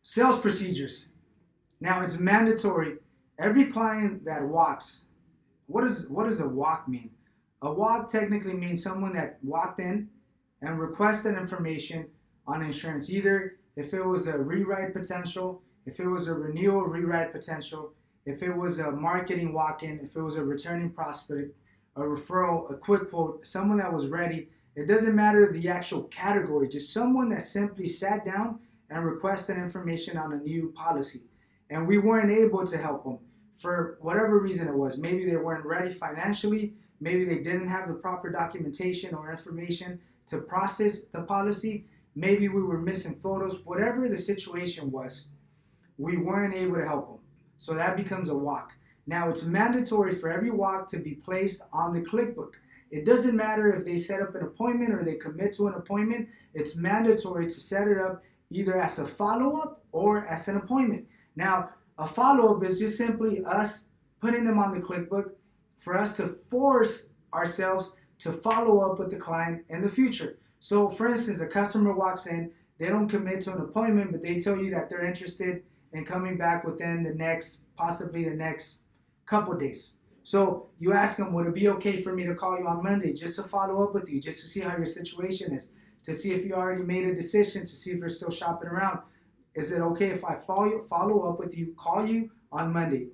Sales procedures. Now it's mandatory. Every client that walks, what does a walk mean? A walk technically means someone that walked in and requested information on insurance. Either if it was a rewrite potential, if it was a renewal rewrite potential, if it was a marketing walk-in, if it was a returning prospect, a referral, a quick quote, someone that was ready. It doesn't matter the actual category, just someone that simply sat down and requested information on a new policy. And we weren't able to help them for whatever reason it was. Maybe they weren't ready financially, maybe they didn't have the proper documentation or information to process the policy, maybe we were missing photos, whatever the situation was, we weren't able to help them. So that becomes a walk. Now it's mandatory for every walk to be placed on the Clickbook. It doesn't matter if they set up an appointment or they commit to an appointment, it's mandatory to set it up either as a follow-up or as an appointment. Now, a follow-up is just simply us putting them on the Clickbook for us to force ourselves to follow up with the client in the future. So for instance, a customer walks in, they don't commit to an appointment, but they tell you that they're interested in coming back within possibly the next couple days. So you ask them, would it be okay for me to call you on Monday just to follow up with you, just to see how your situation is, to see if you already made a decision, to see if you're still shopping around. Is it okay if I follow up with you, call you on Monday?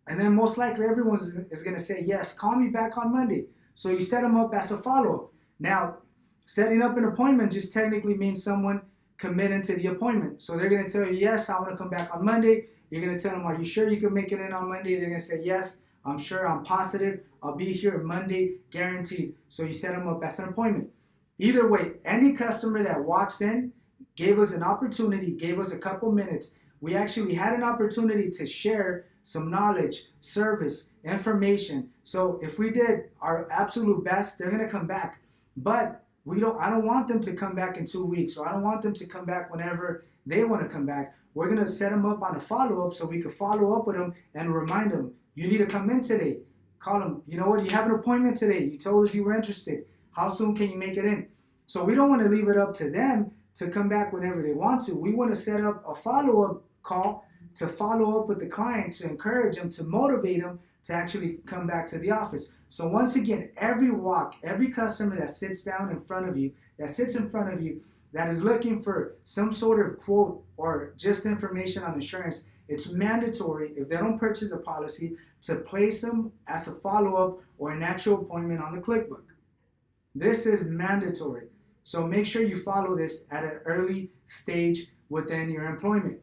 And then most likely everyone is going to say, yes, call me back on Monday. So you set them up as a follow-up. Now, setting up an appointment just technically means someone committing to the appointment. So they're going to tell you, yes, I want to come back on Monday. You're going to tell them, are you sure you can make it in on Monday? They're going to say, yes, I'm sure, I'm positive. I'll be here Monday, guaranteed. So you set them up as an appointment. Either way, any customer that walks in, gave us an opportunity, gave us a couple minutes. We actually had an opportunity to share some knowledge, service, information. So if we did our absolute best, they're going to come back. But I don't want them to come back in 2 weeks, or I don't want them to come back whenever they want to come back. We're going to set them up on a follow-up so we can follow up with them and remind them, you need to come in today. Call them, you know what, you have an appointment today. You told us you were interested. How soon can you make it in? So we don't want to leave it up to them to come back whenever they want to. We want to set up a follow-up call to follow up with the client, to encourage them, to motivate them to actually come back to the office. So once again, every walk, every customer that sits down in front of you, that is looking for some sort of quote or just information on insurance, it's mandatory, if they don't purchase a policy, to place them as a follow-up or an actual appointment on the Clickbook. This is mandatory. So make sure you follow this at an early stage within your employment.